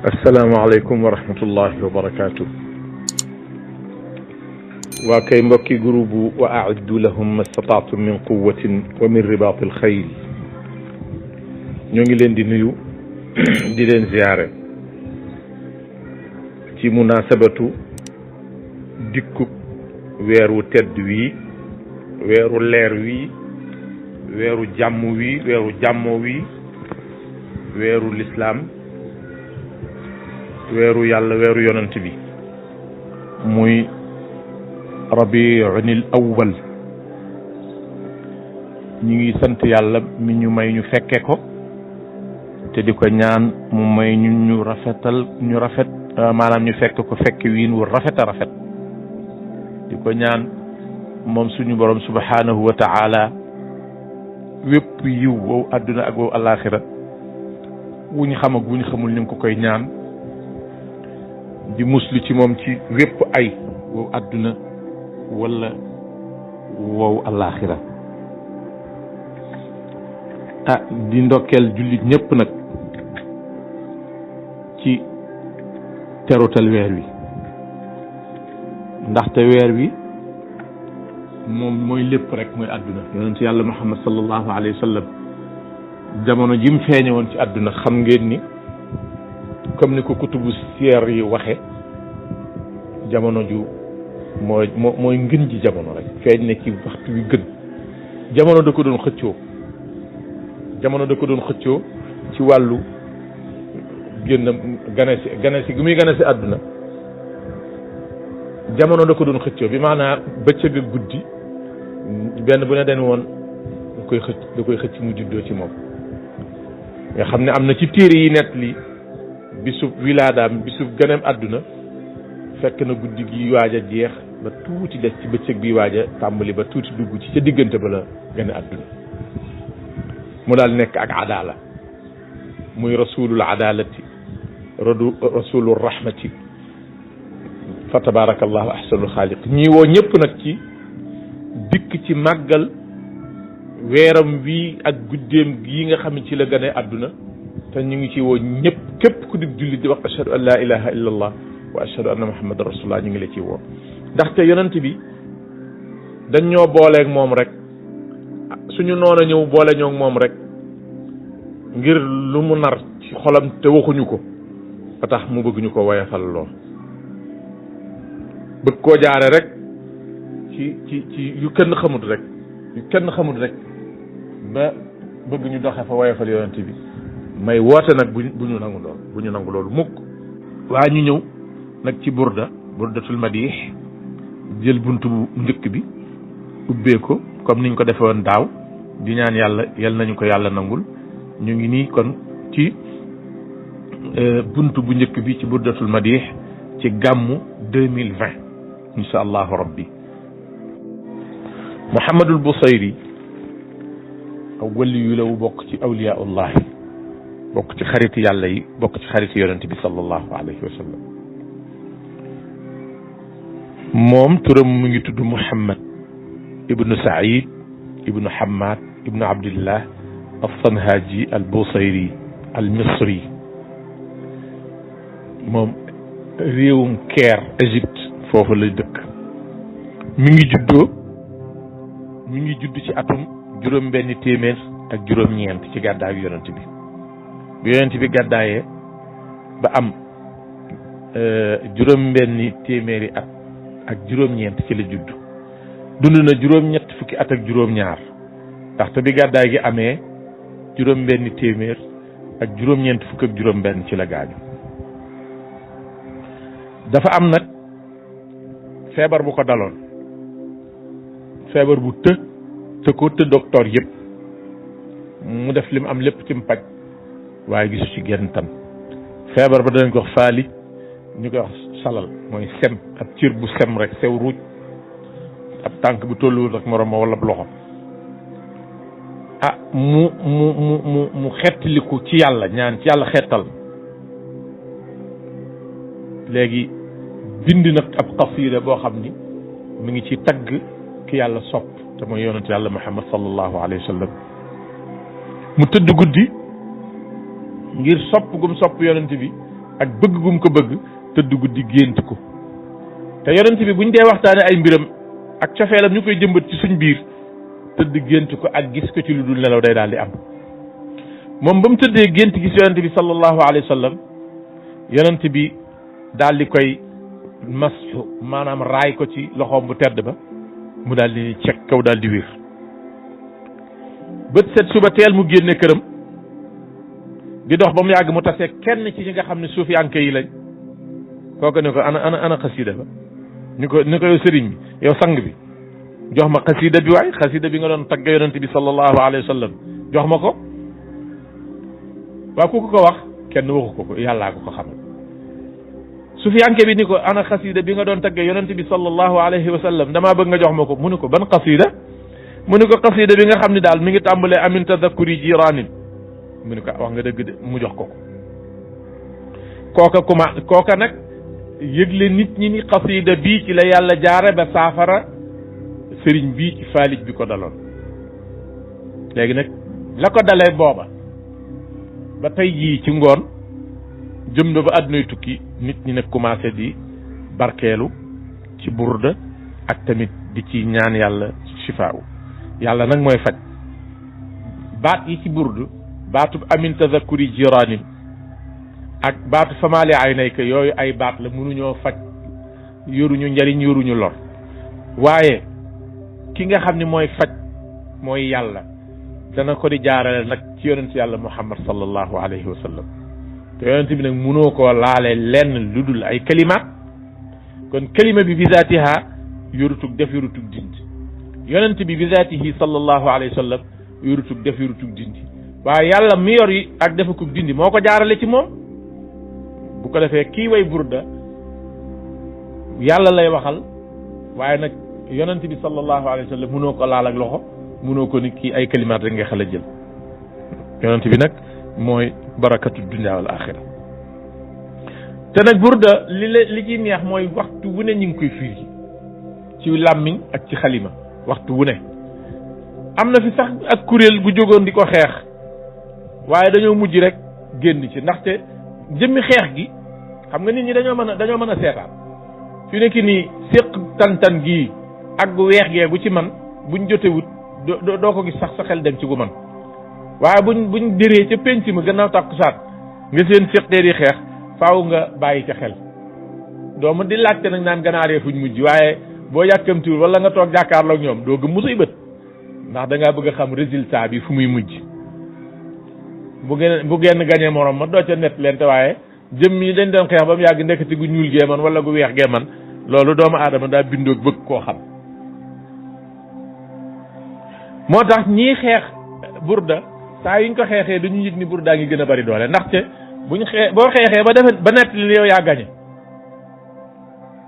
asalaamaaleykum wa rahmatullahi wa barakaatu. waa kay mbokki groupe wa aiddu lahum ma stataatum min quwatin wa min ribaati alxayl ñoo ngi leen di nuyu di leen ziyaare ci munasabatu dikkub weeru tedd wi weeru leer wi weeru jàmm wi weeru jàmmoo wi weeru lislaam weeru yàlla weeru yonent bi muy rabiul awwal ñu ngi sant yàlla mi ñu may ñu fekke ko te di ko ñaan mu may ñu rafet maanaam ñu fekk ko fekk wiin wu rafet a rafet di ko ñaan moom suñu borom subhanahu wa ta'ala wépp yiw wow àdduna ak wow alaxira wu ñu xam ak wu ñu xamul ñu ngi ko koy ñaan di muslu ci moom ci wépp ay wow àdduna wala wow alaxira di ndokkeel jullit ñëpp nag ci terutal weer wi ndaxte weer wi moom mooy lépp rek mooy àdduna yonent yàlla muhammad sallallahu alayhi wa sallam jamono ji mu feeñe woon ci àdduna xam ngeen ni comme ni ko kutubu siyer yi waxe jamono ju mooy ngën ji jamono rek feeñ ne ci waxtu wi gën jamono da ko doon xëccoo ci wàllu ganasi gu muy ganasi àdduna jamono da ko doon xëccoo bi maanaam bëccëg ak guddi benn bu ne den woon da koy xëcc mu juddoo ci moom nga xam ne am na ci téere yi nett li bisub wilaadaam bisub ganeem àdduna fekk na guddi gi waaj a jeex ba tuuti des ci bëccëg bi waaj a tàmbali ba tuuti dugg ci ca diggante ba la gane àdduna mu daal nekk ak adala muy rasulul adalati rasulul rahmati fa tabarakallahu ahsanul xaaliq ñii woo ñëpp nag ci dikk ci màggal weeram wi ak guddeem gii nga xam ne ci la gane àdduna te ñu ngi ci woo ñëpp képp ku di jullit di wax ashhadu an la ilaha illa allah wa ashhadu anna muhammadan rasulullah ñu ngi la ci woo ndaxte yonent bi dañ ñoo booleeg moom rek suñu noona ñëw boole ñoo moom rek ngir lu mu nar ci xolam te waxuñu ko ba tax mu bëgg ñu ko woyafal loo bëgg koo jaare rek ci yu kenn xamut rek ba bëgg ñu doxe fa woyafal yonent bi may woote nag bu ñu nangu loolu mukk waa ñu ñëw nag ci burdatul madih jël buntu bu njëkk bi ubbee ko comme niñ ko defe woon daaw di ñaan yal nañu ko yàlla nangul ñu ngi nii kon ci buntu bu njëkk bi ci burdatul madih ci gàmmu 2020 insha allahu rabbi Muhammadul Busayri aw wali yu la wu bokk ci awliyaullah bokk ci xariti yàlla yi bokk ci xariti yonent bi sallallahu alayhi wa sallam moom turam mu ngi tudd Muhammad ibnu Saïd ibnu Hamad ibnu Abdillah al-Sanhaji al-Busayri al-Misri moom réewum Caire Égypte foofu la dëkk mi ngi judd ci atum juróom-benni téeméer ak juróom-ñeent ci gàddaayu yonent bi bi yonent bi gàddaayee ba am juróom-benni téeméeri at ak juróom-ñeent ci la judd dund na juróom-ñett fukki at ak juróom-ñaar ndaxte bi gàddaay gi amee juróom-benni téeméer ak juróom-ñeent fukk ak juróom-benn ci la gaañu dafa am nag feebar bu ko daloon feebar bu te ko te docteur yëpp mu def li mu am lépp ci mu paj waaye gisu ci genn tan feebar ba danañ ko wax faali ñu koy wax salal mooy sem ab cër bu sem rek sew ruuj ab tànk bu tolluwul rek morom ma wala loxo mu xettaliku ci yàlla ñaan ci yàlla xettal léegi bind nag ab qasida boo xam ni mi ngi ci tagg ki yàlla sopp te mooy yonent yàlla muhammad sallallahu alayhi wa sallam mu tëdd guddi ngir sopp gum sopp yonent bi ak bëgg gum ko bëgg tëdd guddi gént ko te yonent bi buñ dee waxtaane ay mbiram ak cofeelam ñu koy jëmbat ci suñ biir tëdd gént ko ak gis ko ci lu dul nelaw day daal di am moom ba mu tëddee gént gis yonent bi sallallahu alayhi wa sallam yonent bi daal di koy masxu maanaam raay ko ci loxoom bu tedd ba mu daal di ceg kaw daal di wér bët set suba teel mu génne këram di dox ba mu yàgg mu tasee kenn ci ñi nga xam ne suufiyanke yi lañ kooku ne ko ana xasida ba ni ko yow sëriñ bi yow sang bi jox ma xasida bi waay xasida bi nga doon tagga yonent bi sallallahu alayhi wa sallam jox ma ko waaw ku ko wax kenn waxu ko yàllaa ko xamal sufiyanke bi ni ko ana xasida bi nga doon tagga yonent bi sallallahu alayhi wa sallam damaa bëgg nga jox ma ko mu ni ko ban xasida mu ni ko xasida bi nga xam ne daal mi ngi tàmbalee amin tadakkuri jiraanin mu ni ko wax nga dëgg de mu jox ko kooka nag yëgle nit ñi ni xasida bii ci la yàlla jaare ba saafara sëriñ bii ci faalij bi ko daloon léegi nag la ko dalee booba ba tey jii ci ngoon jëm na ba àddunay tukki nit ñi nag commencé di barkeelu ci burda ak tamit di ci ñaan yàlla shifaawu yàlla nag mooy faj baat yi ci burdu baatub amin tazakkuri jiraanin ak baatu famaali ay nayka yooyu ay baat la mënuñoo faj yoruñu njariñ yoruñu lor waaye ki nga xam ne mooy faj mooy yàlla dana ko di jaarale nag ci yonent yàlla muhammad sallallahu alayhi wa sallam te yonent bi nag mënoo koo laale lenn lu dul ay kalimaat kon kalima bi bizaatiha yorutug def yorutug dindi yonent bi bizaatihi sallallahu alayhi wa sallam yorutug def yorutug dindi waaye yàlla mi yor yi ak defakug dindi moo ko jaarale ci moom bu ko defee kii way burda yàlla lay waxal waaye nag yonent bi sallallahu alayhi wa sallam mënoo ko laal ak loxo mënoo ko ni kii ay kalimaat rek nga xala jël yonent bi nag mooy barakatu dunya wal axira te nag burda li ci neex mooy waxtu wu ne ñu ngi koy firi ci làmmiñ ak ci xalima waxtu wu ne am na fi sax ak kuréel gu jógoon di ko xeex waaye dañoo mujj rek génn ci ndaxte jëmmi xeex gi xam nga nit ñi dañoo mën a seetaan fi nekk nii séq tan gii ak gu weex gee gu ci man buñ jotewut doo ko gis sax sa xel dem ci gu man waaye buñ déree ca penc ma gannaaw tàkkusaan nga seen séqteer yi xeex faaw nga bàyyi ca xel dooma di laajte nag naan ganaaree fuñ mujj waaye boo yàkkamtiwul wala nga toog jàkkaarloog ñoom doo gëm musuy bët ndax da ngaa bëgg a xam résultat bi fu muy mujj bu genn gañee morom ma doo ca net leen te waaye jëm yi dañ doon xeex ba mu yàgg ndekati gu ñuul gee man wala gu weex gee man loolu doomu aadama daa bindoog bëgg koo xam moo tax ñii xeex burda saa yuñ ko xeexee dañu yëg ni burdaa ngi gën a bari doole ndaxte boo xeexee ba nett li yow yaa gañe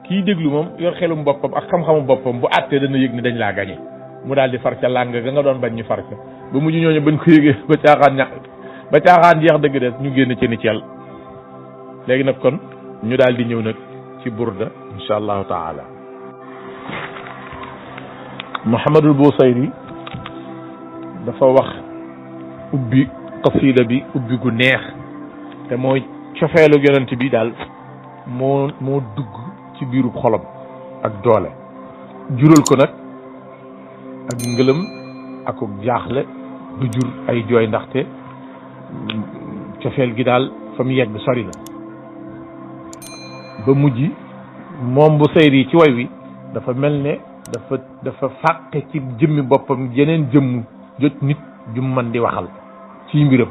kii déglu moom yor xelum boppam ak xam-xamu boppam bu àttee dana yëg ni dañ laa gañe mu daal di far ca làng ga nga doon bañ ñu far ca ba mujj ñooñu bañ ko yëgee ba caaxaan jeex dëgg des ñu génn ci ni ciel léegi nag kon ñu daal di ñëw nag ci burda insha allahu taala Muhammadul Busayri dafa wax ubbi qasida bi ubbi gu neex te mooy cofeelu yonent bi daal moo dugg ci biiru xolam ak doole jural ko nag ak ngëlëm ak jaaxle du jur ay jooy ndaxte cofeel gi daal fa mu yegg sori na ba mujj moom Busayri ci way wi dafa mel ne dafa fàqe ci jëmmi boppam jeneen jëmm jot nit ju man di waxal ci mbiram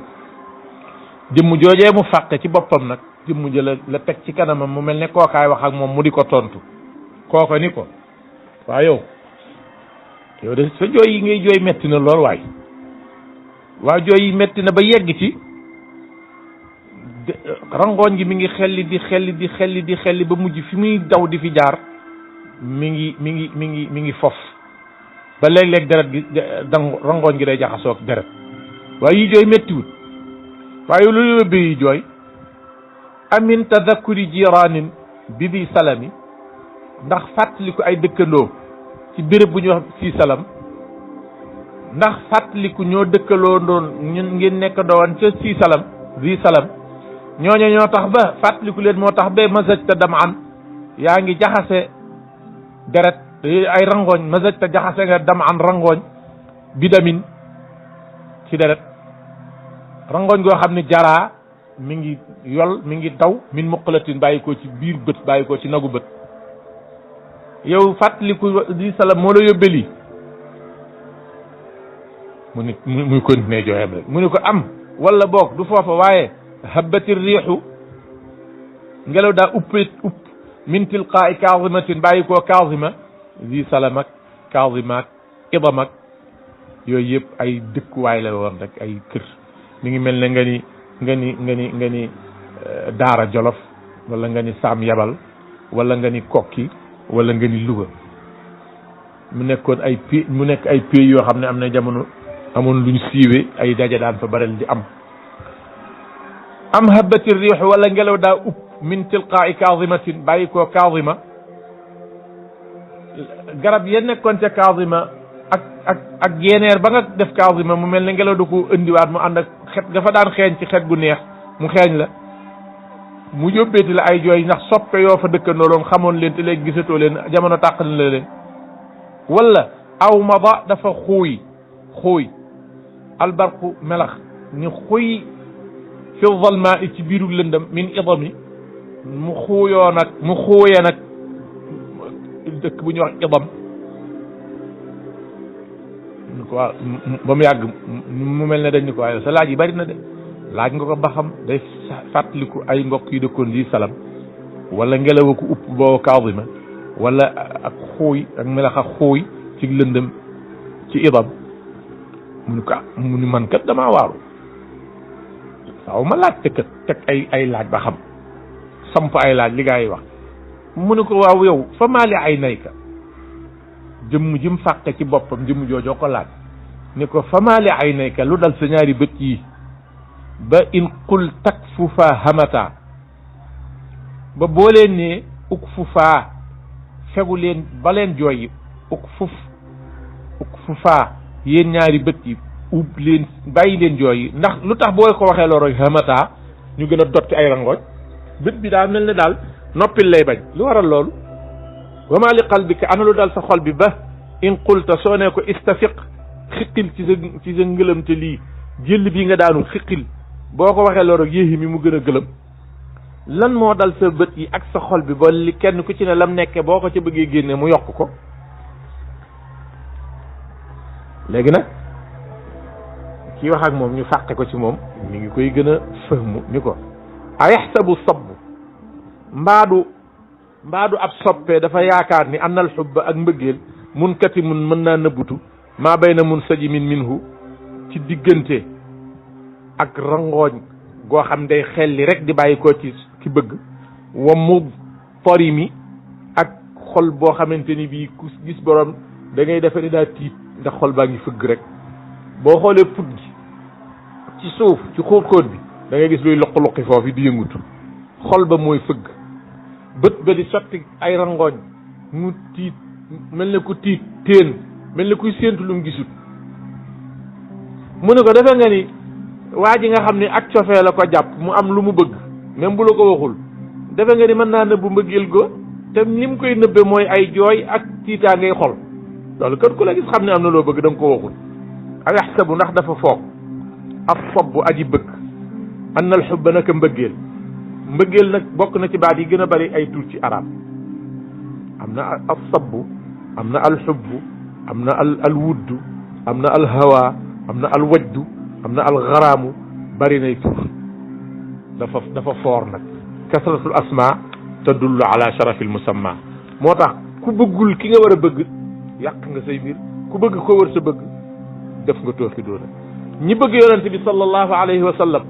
jëmm joojee mu fàqe ci boppam nag jëmm ja la teg ci kanamam mu mel ne kookaay wax ak moom mu di ko tontu kooko ni ko waaw yow de sa jooy yi ngay jooy metti na lool waaw jooy yi metti na ba yegg ci rangooñ gi mi ngi xelli ba mujj fi muy daw di fi jaar mi ngi fof ba léeg-léeg deret gi rangooñ gi day jaxasoo ak deret waaye yi jooy mettiwut waaye lu yóbbe yi jooy amin tadakkuri jiraanin bi di salami ndax fàttaliku ay dëkkandoo ci béréb bu ñuy wax si salam ndax fàttaliku ñoo dëkkaloo doon ñun ngeen nekk doon ca si salam ñooñu ñoo tax ba fàttaliku leen moo tax ba mazajta dam'an yaa ngi jaxase deret ay rangooñ mazajta jaxase nga dam'an rangooñ bidamin ci deret rangooñ goo xam ne jaraa mi ngi yol mi ngi daw min muqalatin bàyyi ko ci biir bët bàyyi ko ci nagu bët yow fàttaliku di salam moo la yóbbee lii mu ni muy continuer jooyam rek mu ni ko am wala boog du foofa waaye habbati riixu ngelaw daa upp min tilqaa'i kaasimatin bàyyi koo kaasima di salam ak kaasima ak idam ak yooyu yëpp ay dëkkuwaay la woon rek ay kër mi ngi mel ne nga ni daara jolof wala nga ni saam yabal wala nga ni kokki wala nga ni Louga mu nekkoon ay pays mu nekk ay pays yoo xam ne am na jamono amoon luñ siiwee ay daja daan fa barel di am habbati riix wala ngelaw daa upp min tilqaa'i kaasimatin bàyyi koo kaasima garab ya nekkoon ca kaasima ak yeneer ba nga def kaasima mu mel ne ngelaw da ko indiwaat mu ànd ak xet nga fa daan xeeñ ci xet gu neex mu xeeñ la mu yóbbeeti la ay jooy ndax soppe yoo fa dëkkandoo loon xamoon leen te léegi gisatoo leen jamono tàq na la leen wala aw mada dafa xuuy albarqu melax ni xuy fi zalma i ci biiru lëndëm min idami mu xuuyee nag dëkk bu ñuy wax idam waaw ba mu yàgg mu mel ne dañ ni ko waaye sa laaj yi bari na de laaj nga ko ba xam day fàttaliku ay mbokk yu dëkkoon di salam wala ngelaw ko upp boo kaasima wala ak xuuy ak melax ak xuuy ci lëndëm ci idam mu ni ko mu ni man kat damaa waaru waaw ma laaj te kat teg ay laaj ba xam samp ay laaj li gaa yi wax mu ni ko waaw yow fa maali ay nayka jëmm jim fàqe ci boppam jëmm joojoo ko laaj ni ko fa maali ay nayka lu dal sa ñaari bët yi ba in qul takfufa hamata ba boo leen ne ukfufa fegu leen ba leen jooyi ukfufa yéen ñaari bët yi ub leen bàyyi leen jooyi ndax lu tax boo ko waxee loolu hamata ñu gën a dotti ay rangooñ bët bi daa mel ne daal noppil lay bañ lu waral loolu wa ma li qalbika ana lu dal sa xol bi ba in qulta soo ne ko istafiq xiqil ci sa ngëlam te lii jëll bii nga daanu xiqil boo ko waxee loolu yéexi mi mu gën a gëlëm lan moo dal sa bët yi ak sa xol bi ba li kenn ku ci ne lam nekke boo ko ca bëggee génne mu yokk ko léegi nag kii wax ak moom ñu fàqe ko ci moom mi ngi koy gën a fahmu ni ko ayaxsabu sabbu mbaadu ab soppee dafa yaakaar ni annal xubba ak mbëggeel munkatimun mën naa nëbbutu maa bayna munsajimin minhu ci diggante ak rangooñ goo xam day xelli rek di bàyyi ko ci bëgg wa mu torimi ak xol boo xamante ni bii ku gis borom da ngay defe ni daa tiit ndax xol baa ngi fëgg rek boo xoolee put gi ci suuf ci xóot-xóot bi da ngay gis luy luqi-luqi foofu di yëngutu xol ba mooy fëgg bët ba di sotti ay rangooñ mu tiit mel ne ku tiit téen mel ne kuy séentu lu mu gisut mu ne ko defe nga ni waa ji nga xam ni ak cofee la ko jàpp mu am lu mu bëgg même bu la ko waxul defe nga ni mën naa nëbbu mbëggeel go te ni mu koy nëbbe mooy ay jooy ak tiitaa ngay xol loolu kat ku la gis xam ne am na loo bëgg da nga ko waxul ak yaxsabu ndax dafa foog ak fob bu aji bëgg anna al xubba naka mbëggeel nag bokk na ci baat yi gën a bari ay tur ci arab am na al sabbu am na al xubbu am na al wuddu am na al hawa am na al wajdu am na al garaamu bari nay tur dafa foor nag kasratul asma tadullu ala sharafi al musamma moo tax ku bëggul ki nga war a bëgg yàq nga say mbir ku bëgg ko war sa bëgg def nga tooxi doona ñi bëgg yonent bi sallallahu alayhi wa sallam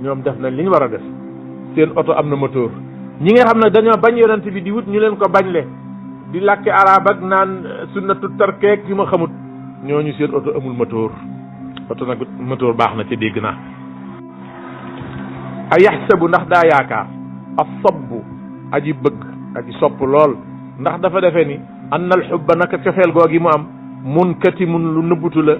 ñoom def nañ li ñu war a def seen oto am na moteur ñi nga xam ne dañoo bañ yonent bi di wut ñu leen ko bañle di làkki arab ak naan sunnatu tarkeek yu ma xamut ñooñu seen oto amul moteur oto nag moteur baax na ca dégg naa a yaxsabu ndax daa yaakaar a sabbu aji bëgg aji sopp lool ndax dafa defe ni anna al xubba naka cofeel googi mu am munkatimun lu nëbbutu la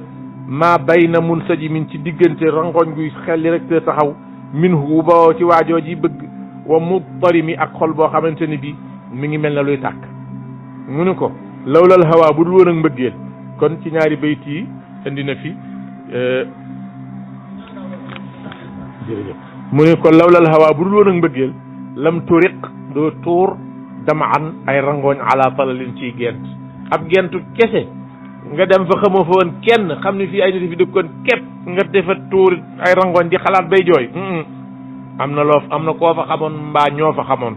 maa bayna munsajimin ci diggante rangoñ guy xelli rek te taxaw min hu boo ci waajoo ji bëgg wa mudtarimi ak xol boo xamante ni bi mi ngi mel na luy tàkk mu ni ko lawlal hawa bu dul woon ak mbëggeel kon ci ñaari bayt yi indi na fi jërëjëf mu ni ko lawlal hawa bu dul woon ak mbëggeel lam turiq doo tuur dama an ay rangooñ ala talalin ciy gent ab gentu kese nga dem fa xamoo fa woon kenn xam ni fii ay nit fi dëkkoon képp nga defa tuur ay rangooñ di xalaat bay jooy am na koo fa xamoon mbaa ñoo fa xamoon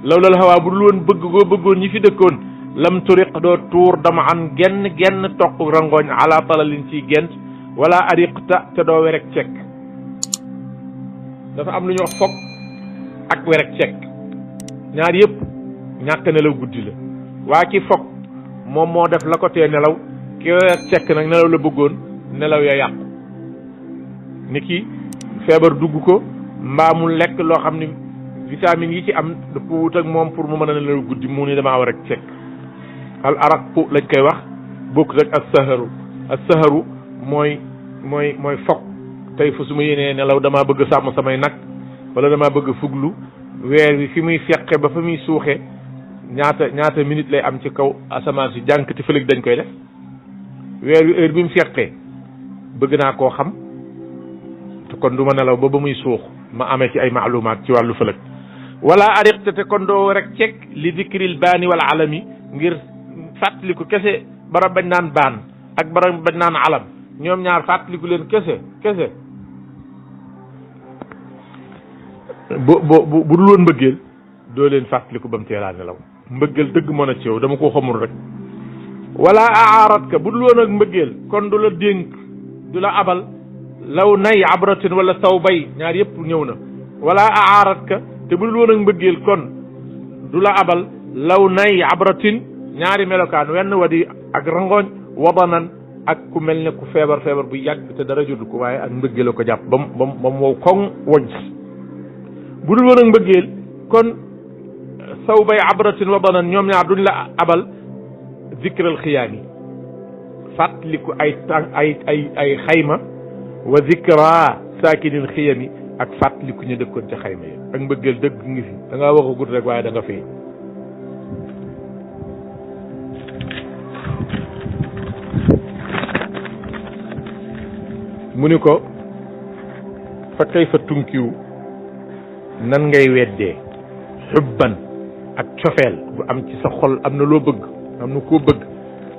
lawlal hawa bu dul woon bëgg goo bëggoon ñi fi dëkkoon lam turiq doo tuur dama an genn toq rangooñ ala talalin ciy gent wala ariqta te doo werek cek dafa am lu ñu wax foog ak werek cek ñaar yëpp ñàkk nelaw guddi la waa ki foog moom moo def la ko tee nelaw ki werek cek nag nelaw la bëggoon nelaw ya yàqu ni ki feebar dugg ko mbaa mu lekk loo xam ni vitamine yi ci am dafa wut ak moom pour mu mën a nelaw guddi mu ni damaa war ak cek al araqu lañ koy wax bokk rek as saharu mooy foog tey fu su ma yéenee nelaw damaa bëgg sàmm samay nag wala damaa bëgg fuglu weer wi fi muy feqe ba fa muy suuxe ñaata minute lay am ci kaw asamaan si jànkati fëlëg dañ koy def weer wi heure bi mu feqee bëgg naa koo xam te kon du ma nelaw ba muy suux ma amee ci ay maalumaat ci wàllu fëlëg wala ariqte te kon doo rek cek li dikril baani wala alami ngir fàttaliku kese barab bañ naan baan ak barab bañ naan alam ñoom ñaar fàttaliku leen kese bu dul woon mbëggeel doo leen fàttaliku ba mu teelaa nelaw mbëggeel dëgg mën a ci yow dama ko xamul rek wala aarat ka bu dul woon ak mbëggeel kon du la dénk du la abal law nay abratin wala saw bay ñaar yëpp ñëw na wala aarat ka te bu dul woon ak mbëggeel kon du la abal law nay abratin ñaari melokaan wenn wadi ak rangooñ wadanan ak ku mel ne ku feebar bu yàgg te dara jotu ko waaye ak mbëggeel la ko jàpp ba mu wow koŋ woj bu dul woon ak mbëggeel kon saw bay abratin wadanan ñoom ñaar duñ la abal zikral xiyaami fàttaliku ay xayma wa zikra saakinin xiyami ak fàttaliku ñu dëkkoon ci xayma yi ak mbëggeel dëgg ngi fi da ngaa wax a gudd rek waaye da nga fi mu ni ko fa kayfa tunkiw nan ngay weddee xubban ak cofeel bu am ci sa xol am na loo bëgg am na koo bëgg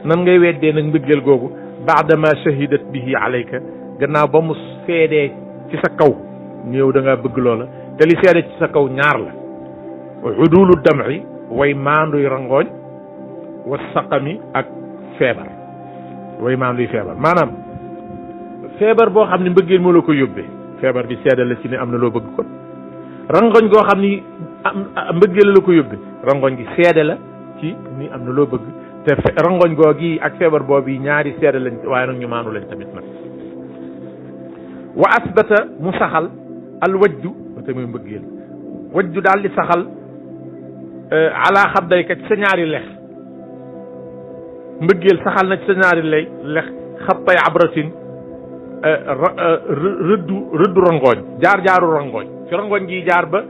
nan ngay weddee nag mbëggeel googu baadama shahidat bihi alayka gannaaw ba mu seedee ci sa kaw ñëw da ngaa bëgg loola te li seede ci sa kaw ñaar la udulu dam'i way maanduy rangooñ wa saqami ak feebar way maanduy feebar maanaam feebar boo xam ne mbëggeel moo la ko yóbbee feebar bi seede la ci ne am na loo bëgg kon rangoñ goo xam ni mbëggeel la ko yóbbee rangoñ gi seede la ci ni am na loo bëgg te rangoñ goo gi ak feebar boobu ñaari seede lañ waaye nag ñu maandu lañ tamit nag wa asbata mu saxal al wajdu te muy mbëggeel wajdu daal di saxal ala xabdayka ci sa ñaari lex mbëggeel saxal na ci sa ñaari lex xattay abratin rëddu rangooñ jaaru rangooñ fi rangooñ gi jaar ba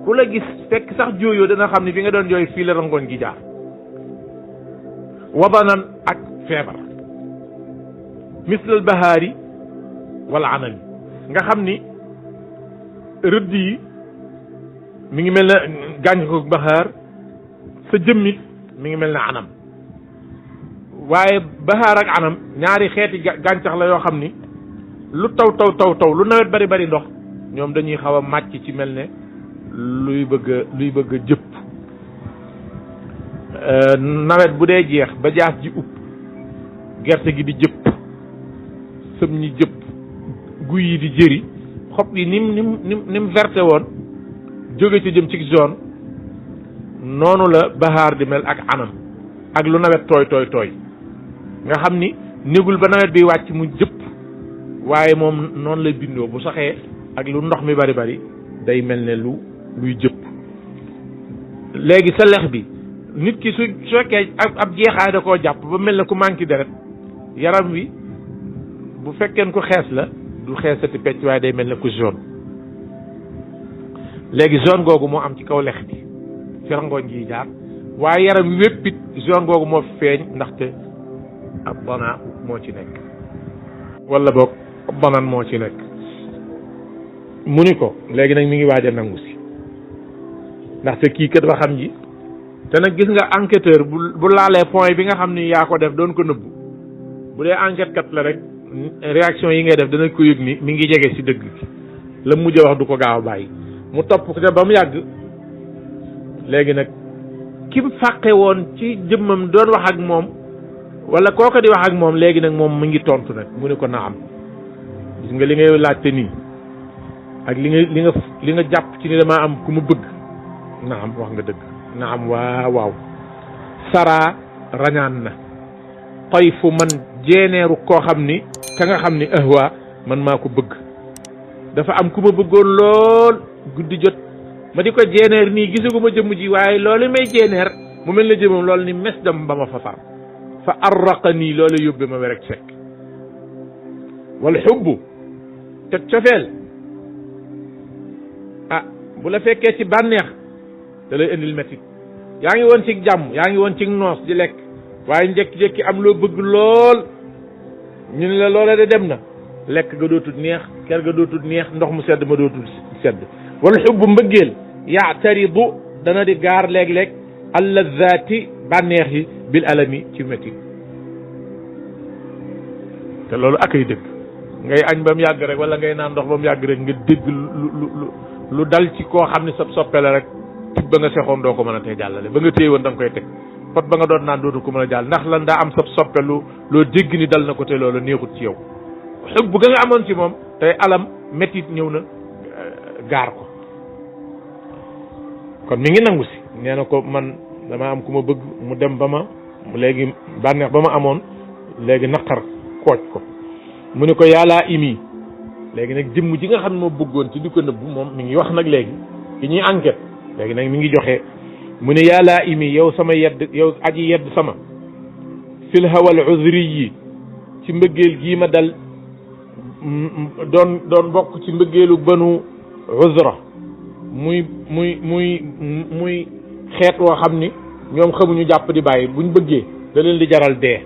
ku la gis fekk sax jooyoo dana xam ne fi nga doon jooy fii la rangooñ gi jaar wadanan ak feebar mislal bahaari wala anami nga xam ni rëdd yi mi ngi mel ne gàncax ko bahaar sa jëmmit mi ngi mel ne anam waaye bahaar ak anam ñaari xeeti gàncax la yoo xam ni lu taw lu nawet bari ndox ñoom dañuy xaw a màcc ci mel ne luy bëgg a jëpp nawet bu dee jeex ba jaas ji upp gerte gi di jëpp sëm ñi jëpp guy yi di jëri xob yi nim verte woon jóge ci jëm ci zone noonu la bahaar di mel ak anam ak lu nawet tooy nga xam ni négul ba nawet bi wàcc mu jëpp waaye moom noonu lay bindoo bu saxee ak lu ndox mi bari day mel ne luy jëpp léegi sa lex bi nit ki su fekkee ab jeexaay da koo jàpp ba mel ne ku manqué deret yaram wi bu fekkeen ku xees la du xeesati pecc waaye day mel ne ku jaune léegi jaune googu moo am ci kaw lex bi fi rangooñ gi jaar waaye yaram wi wépp it jaune googu moo feeñ ndaxte ab bana moo ci nekk wala boog ab banan moo ci nekk mu ni ko léegi nag mi ngi waaj a nangu si ndaxte kii kat ba xam ji te nag gis nga enquêteur bu laalee point bi nga xam ni yaa ko def doon ko nëbbu bu dee enquête kat la rek réaction yi ngay def dana ko yëg ni mi ngi jege si dëgg gi la mujj wax du ko gaaw a bàyyi mu topp ko ba mu yàgg léegi nag kim fàqe woon ci jëmmam doon wax ak moom wala kooka di wax ak moom léegi nag moom mu ngi tontu nag mu ne ko naam gis nga li ngay laajte nii ak li nga jàpp ci ni damaa am ku ma bëgg naam wax nga dëgg naam waaw sara rañaan na tayfu man jeeneeru koo xam ni ka nga xam ni ahwa man maa ko bëgg dafa am ku ma bëggoon lool guddi jot ma di ko jeeneer nii gisaguma jëmm ji waaye loolu may jeeneer mu mel na jëmmam loolu ni mes dam ba ma fa far fa arraqa nii loolu yóbbe ma werek fekk wal xubbu te cofeel bu la fekkee ci bànneex da lay indil métit yaa ngi woon ci jàmm yaa ngi woon ci noos di lekk waaye njëkki-njëkki am loo bëgg lool ñu ne la loola de dem na lekk ga dootul neex ker ga dootul neex ndox mu sedd ma dootul sedd wala xubbu mbëggeel yaataridu dana di gaar léeg-léeg allazati bànneex yi bil alami ci métit te loolu ak ay dëgg ngay añ ba mu yàgg rek wala ngay naan ndox ba mu yàgg rek nga dégg lu dal ci koo xam ne sa soppe la rek tib ba nga sexoon doo ko mën a tey jàllale ba nga téye woon da nga koy teg pot ba nga doon naan dootu ko mën a jàll ndax lan daa am sa soppe loo dégg ni dal na ko te loolu neexut ci yow xub bu nga amoon ci moom tey alam métit ñëw na gaar ko kon mi ngi nangu si nee na ko man dama am ku ma bëgg mu dem ba ma léegi bànneex ba ma amoon léegi naqar kooj ko mu ne ko yàllaa imi léegi nag jëmm ji nga xam ne moo bëggoon ci di ko nëbbu moom mi ngi wax nag léegi ki ñuy enquête léegi nag mi ngi joxe mu ne yàllaa imi yow sama yedd yow aji yedd sama fil hawal uzri yi ci mbëggeel gii ma dal doon bokk ci mbëggeelu banu uzra muy xeet woo xam ni ñoom xamuñu jàpp di bàyyi buñ bëggee da leen di jaral dee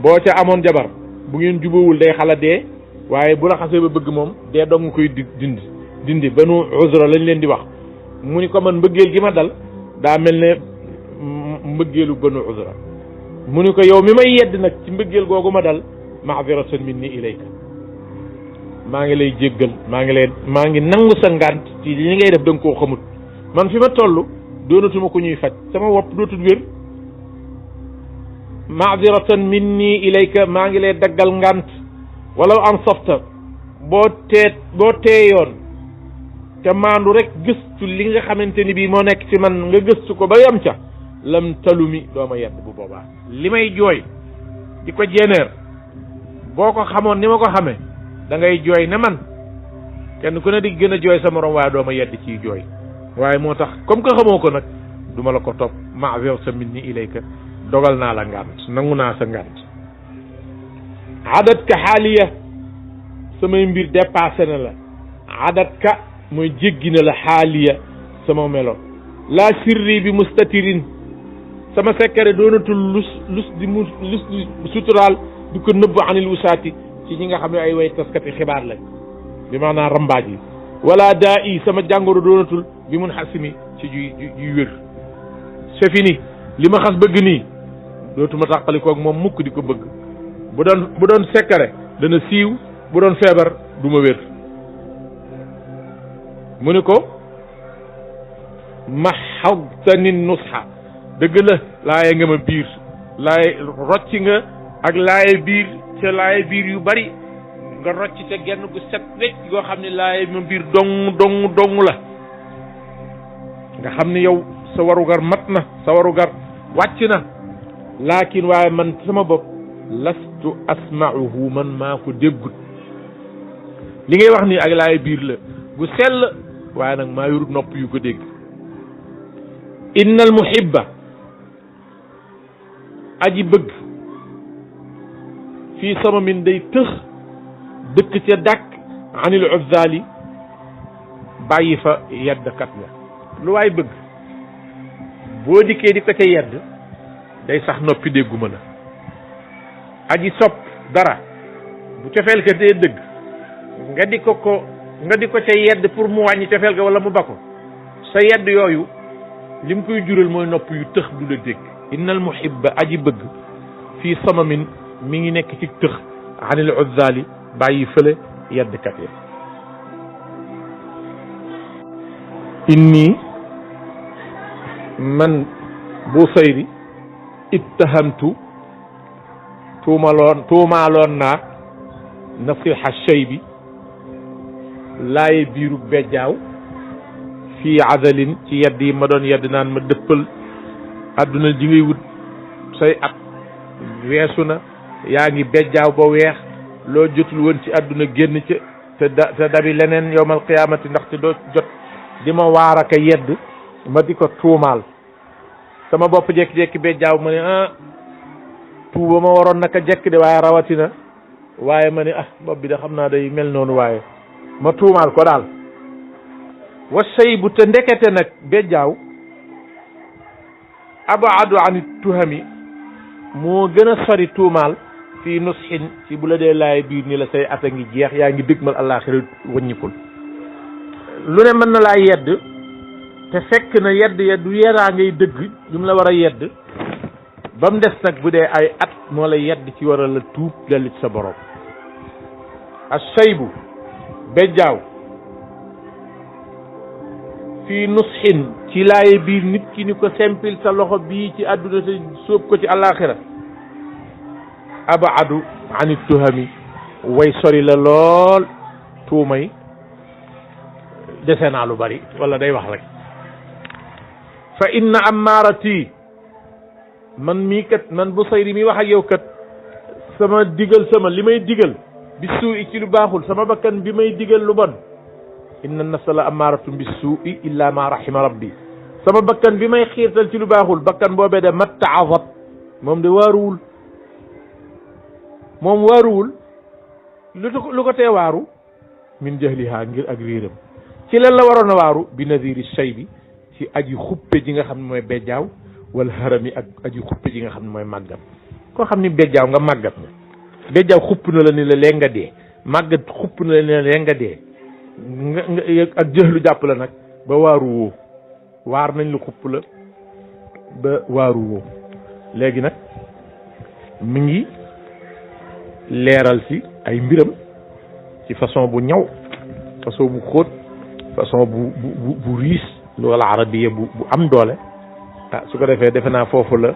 boo ca amoon jabar bu ngeen jubawul day xala dee waaye bu la xasee ba bëgg moom dee dong koy dindi banu uzra lañ leen di wax mu ni ko man mbëggeel gi ma dal daa mel ne mbëggeelu banu uzra mu ni ko yow mi may yedd nag ci mbëggeel googu ma dal ma'ziratan minni ilayka maa ngi lay jéggal maa ngi nangu sa ngànt ci li ngay def da nga koo xamut man fi ma toll doonatuma ko ñuy faj sama wopp dootul wér ma'ziratan minni ilayka maa ngi lay daggal ngànt walaw am softa boo teeyoon te maandu rek gëstu li nga xamante ni bii moo nekk ci man nga gëstu ko ba yam ca lam talumi doo ma yedd bu boobaa li may jooy di ko jéeneer boo ko xamoon ni ma ko xamee da ngay jooy ne man kenn ku ne di gën a jooy sa morom waaye doo ma yedd ciy jooy waaye moo tax comme que xamoo ko nag du ma la ko topp ma'ziratan minni ilayka dogal naa la ngànt nangu naa sa ngànt adat ka xaaliya samay mbir dépassé na la adat ka mooy jéggi na la xaaliya sama melo la sirri bi mustatirin sama sekkare doonatul lus di suturaal di ko nëbb anil wusaati ci ñi nga xam ne ay way taskati xibaar lañ bi maanaam rambaaj yi wala daa i sama jàngoro doonatul bi mun xasimi ci juy wér c'est fini li ma xas bëgg nii dootuma tàqalikoog moom mukk di ko bëgg bu doon sekkare dana siiw bu doon feebar du ma wér mu ni ko mahawtani nusxa dëgg la laaye nga ma biir laaye rocci nga ak laaye biir ca laaye biir yu bari nga rocc ca genn gu set wecc goo xam ne laaye ma biir dong la nga xam ne yow sa warugar mat na sa warugar wàcc na laakin waaye man sama bopp lastu asma'uhu man maa ko déggut li ngay wax nii ak laaye biir la gu sell waaye nag maa yorut nopp yu ko dégg innal muhibba aji bëgg fii sama min day tëx dëkk ca dàkk anil uzzali bàyyi fa yeddkat ya lu waay bëgg boo dikkee di ko ca yedd day sax noppi dégguma la aji sopp dara bu cofeel ka dee dëgg nga di ko ca yedd pour mu wàññi cofeel ga wala mu ba ko sa yedd yooyu lim koy jural mooy nopp yu tëx du la dégg innal muhibba aji bëgg fii samamin mi ngi nekk ci tëx anil uzzali bàyyi fële yeddkat ya inni man Busayri ittahamtu tuumaaloon naa nasiha shaybi laaye biiru bejjaaw fii adalin ci yedd yi ma doon yedd naan ma dëppal àdduna ji ngay wut say at weesu na yaa ngi bejjaaw ba weex loo jotul woon ci àdduna génn ca te dabi leneen yowmal qiyaamati ndaxte doo jot di ma waar ak a yedd ma di ko tuumaal sama bopp jekki-jekki bejjaaw ma ne tuuba ma waroon naka jekk de waaye rawatina waaye ma ne bopp bi da xam naa day mel noonu waaye ma tuumaal ko daal wa saybu te ndekete nag bejjaaw abaadu an tuhami moo gën a sori tuumaal fii nusxin ci bu la dee laay biir ni la say at a ngi jeex yaa ngi dëgmal àllaaxira wàññikul lu ne mën na laa yedd te fekk na yedd du yeraa ngay dëgg ñu mu la war a yedd ba mu des nag bu dee ay at moo la yedd ci war a la tuub dellu ci sa borom as-saybu bejjaaw fii nusxin ci laaye biir nit ki ni ko sempil sa loxo bii ci àdduna te sóob ko ci àllaaxira abaadu ani tuhami way sori la lool tuumay dese naa lu bari wala day wax rek fa inna amaarati man mii kat man Busayri mi wax ak yow kat sama digal li may digal bi suu'i ci lu baaxul sama bakkan bi may digal lu bon inna nafsa la amaaratun bi suu'i illa ma rahima rabbi sama bakkan bi may xiirtal ci lu baaxul bakkan boobee de mattaazat moom de waaruwul lu ko tee waaru min jahliha ngir ak riiram ci lan la waroon a waaru bi nadiri shaybi ci aji xuppe ji nga xam ne mooy bejjaaw wala harami ak aji xuppe ji nga xam ne mooy màggat koo xam ni bejjaaw nga màggat na bejjaaw xupp na la ni la léegi nga dee màggat xupp na la ni la léegi nga dee nga ak jëxlu jàpp la nag ba waaru woo waar nañ lu xupp la ba waaru woo léegi nag mi ngi leeral ci ay mbiram ci façon bu ñaw façon bu xóot façon bu riis loolu arabiya bu am doole su ko defee defe naa foofu la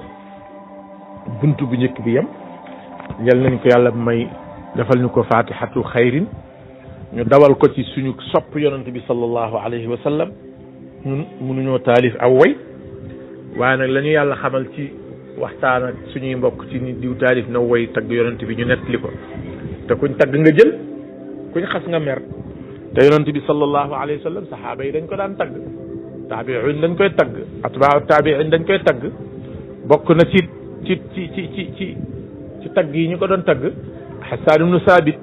bunt bu njëkk bi yem yal nañ ko yàlla may defal ñu ko fatihatu xayrin ñu dawal ko ci suñu sopp yonent bi sallallahu alayhi wa sallam ñun mënuñoo taalif aw way waaye nag la ñu yàlla xamal ci waxtaan ak suñuy mbokk ci ni diw taalif na way tagg yonent bi ñu nettali ko te kuñ tagg nga jël kuñ xas nga mer te yonent bi sallallahu alayhi wa sallam saxaaba yi dañ ko daan tagg taabiin dañ koy tagg atbaa taabiin dañ koy tagg bokk na ci tagg yi ñu ko doon tagg Xasaan ibnu Saabit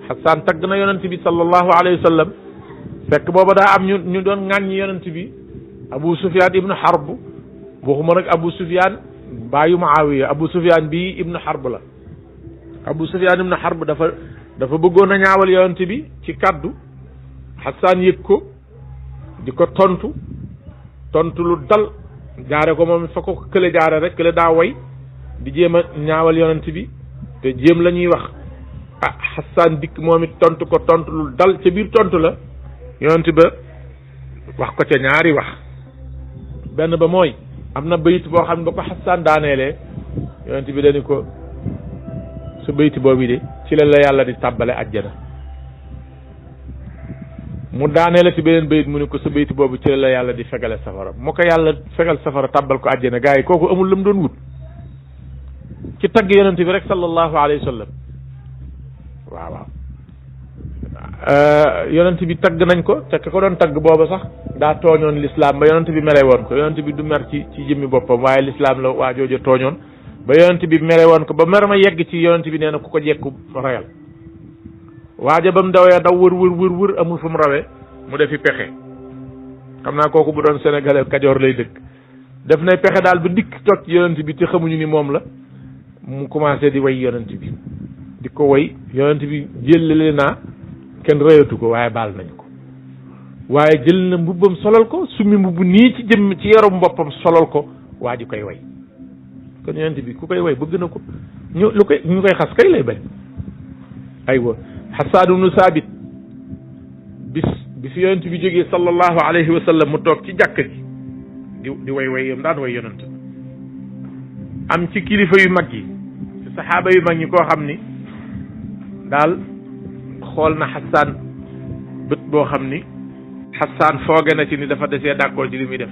Xasaan tagg na yonent bi sallallahu alayhi wa sallam fekk booba daa am ñu doon ŋàññi yonent bi Abu Sufyaan ibnu Harb waxuma nag Abu Sufyaan baayu Muawiya Abu Sufyaan bii ibnu Harb la Abu Sufyaan ibnu Harb dafa bëggoon a ñaawal yonent bi ci kaddu Xasaan yëg ko di ko tontu lu dal jaare ko moom fa ko kële jaare rek kële daa way di jéem a ñaawal yonent bi te jéem la ñuy wax Xasaan dikk moom it tontu lu dal ca biir tontu la yonent ba wax ko ca ñaari wax benn ba mooy am na bayit boo xam ne ba ko Xasaan daaneelee yonent bi dañu ko sa bayit boobu de ci la yàlla di tàbbale àjjana mu daaneele ci beneen bayit mu ne ko sa bayit boobu ci la yàlla di fegale safara moo ko yàlla fegal safara tàbbal ko àjjana gars yi kooku amul lu mu doon wut ci tagg yonent bi rek sallallahu alayhi wa sallam waaw yonent bi tagg nañ ko te ko doon tagg booba sax daa tooñoon l'islam ba yonent bi mere woon ko yonent bi du mer ci jëmmi boppam waaye l'islam la waa jooju tooñoon ba yonent bi mere woon ko ba mer ma yegg ci yonent bi nee na ku ko jekku rayal waaja ba mu dawee daw wër amul fu mu rawee mu defi pexe xam naa kooku bu doon sénégalais Kajoor lay dëkk def nay pexe daal ba dikk toog ci yonent bi te xamuñu ni moom la mu commencé di way yonent bi di ko way yonent bi jëlale naa kenn rëyatu ko waaye baal nañ ko waaye jël na mbubbam solal ko summi mbubb nii ci jëm ci yaram boppam solal ko waa ji koy way kon yonent bi ku koy way bëgg na ko ñu koy xas kay lay bañ aywa Hassan ibnu Saabit bi fi yonent bi jógee sallallahu alayhi wa sallam mu toog ci jàkk ji di way yam daan way yonent am ci kilifa yu mag yi ci saxaaba yu mag ñi koo xam ni daal xool na Hassan bët boo xam ni Hassan fooge na ci ni dafa desee d'accord ci li muy def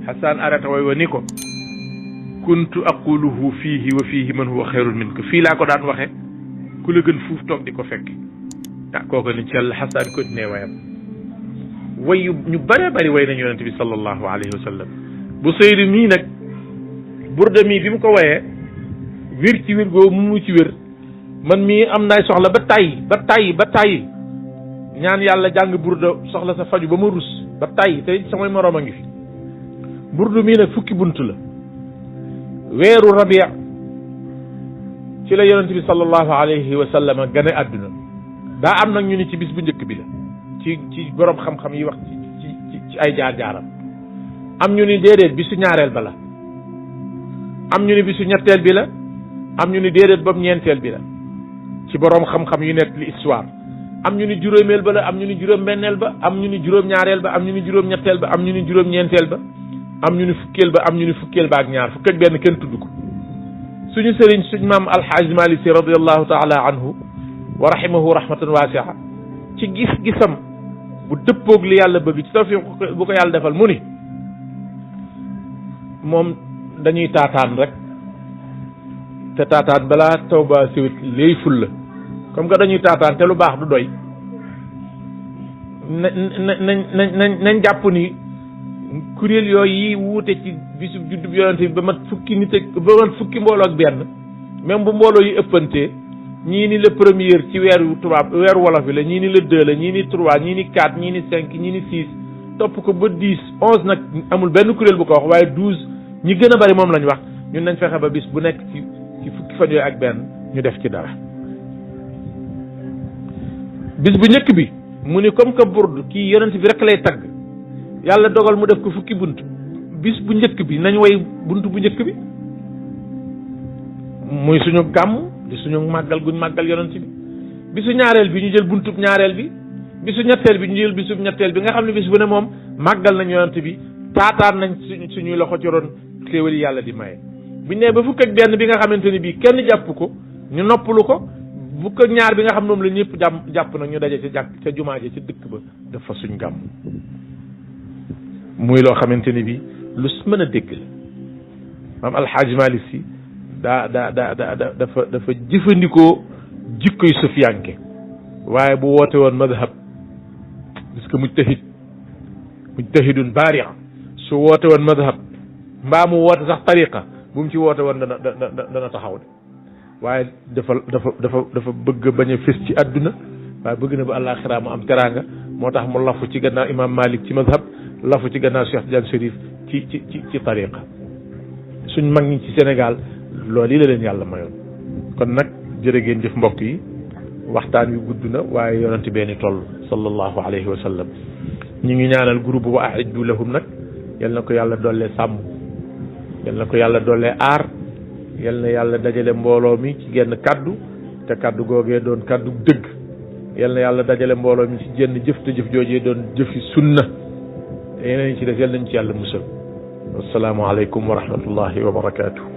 Hassan arrêté way wa ni ko kuntu aquluhu fiihi wa fiihi man huwa xayrun minka fii laa ko daan waxe ku la gën fuuf toog di ko fekk kooku ni ci yàlla Hassan continué wayam way yu ñu bëree bëri way nañu yonent bi sallallahu alayhi wa sallam bu seyri mii nag burda mii bi mu ko wayee wér ci wér googu mu ci wér man mii am naay soxla ba tàyyi ñaan yàlla jàng burda soxla sa faju ba ma rus ba tàyyi te samay moroom a ngi fi burdu mii nag fukki bunt la weeru rabia ci la yonent bi sallallahu alayhi wa sallam gane àdduna daa am nag ñu ni ci bis bu njëkk bi la ci borom xam-xam yi wax ci ay jaar-jaaram am ñu ni déedéet bisu ñaareel ba la am ñu ni bisu ñetteel bi la am ñu ni déedéet boobu ñeenteel bi la ci borom xam-xam yu nekk li histoire am ñu ni juróomeel ba la am ñu ni juróom-benneel ba am ñu ni juróom-ñaareel ba am ñu ni juróom-ñetteel ba am ñu ni juróom-ñeenteel ba am ñu ni fukkeel ba am ñu ni fukkeel ba ak ñaar fukk ak benn kenn tudd ko suñu sëriñ suñu maam alxaaj Maalik Si radiyallahu taala anhu wa rahimahu rahmatan waasi'a ci gis-gisam bu dëppoog li yàlla bëgg ci tawfiq bu ko yàlla defal mu ni moom dañuy taataan rek te taataan balaa taw ba siwit léey ful la comme que dañuy taataan te lu baax du doy nañ jàpp ni kuréel yooyu yi wuute ci bisu juddub yonent bi ba mat fukki nit ak ba mat fukki mbooloo ak benn même bu mbooloo yi ëppantee ñii ni le premier ci weeru tubaab weeru wolof bi la ñii ni le deux la ñii ni trois ñii ni quatre ñii ni cinq ñii ni six topp ko ba 10 11 nag amul benn kuréel bu ko wax waaye 12 ñi gën a bari moom lañ wax ñun nañ fexe ba bis bu nekk ci fukki fan yooyu ak benn ñu def ci dara. bis bu njëkk bi mu ni comme que burdu kii yonent bi rek lay tagg yàlla dogal mu def ko fukki bunt bis bu njëkk bi nañ way bunt bu njëkk bi muy suñu gàmm di suñu màggal guñ màggal yonent bi bisu ñaareel bi ñu jël buntub ñaareel bi bisu ñetteel bi ñu jël bisub ñetteel bi nga xam ne bis bu ne moom màggal nañ yonent bi taataan nañ suñuy loxo ci ron xéewal yi yàlla di maye buñ nee ba fukk ak benn bi nga xamante ni bii kenn jàpp ko ñu noppalu ko fukk ak ñaar bi nga xam moom la ñëpp jàpp nag ñu daje ca ca jumaa ji ca dëkk ba def fa suñ gàmm muy loo xamante ni bii lu mën a dégg la maam alxaaji Maalik Si dafa jëfandikoo jikkoy sufiyanke waaye bu woote woon madhab parce que mujtahidun baari'a su woote woon madhab mbaa mu woote sax tariqa bu mu ci woote woon dana taxaw de waaye dafa bëgg bañ a fës ci àdduna waaye bëgg na ba àllaaxira mu am teraanga moo tax mu lafu ci gannaaw imam Malik ci madhab lafu ci gannaaw Cheikh Tidiane Chérif ci tariqa suñ mag ñi ci Sénégal loolu yi la leen yàlla mayoon kon nag jërë ngeen jëf mbokk yi waxtaan wi gudd na waaye yonent benn toll sallallahu alayhi wa sallam ñu ngi ñaanal groupe wa a'iddu lahum nag yal na ko yàlla dollee sàmm yal na ko yàlla dollee aar yal na yàlla dajale mbooloo mi ci genn kaddu te kaddu googee doon kaddu dëgg yal na yàlla dajale mbooloo mi ci jenn jëf te jëf joojee doon jëfi sunna yeneen ci def yal nañ ci yàlla musal wassalaamu aleykum wa rahmatullahi wa barakaatu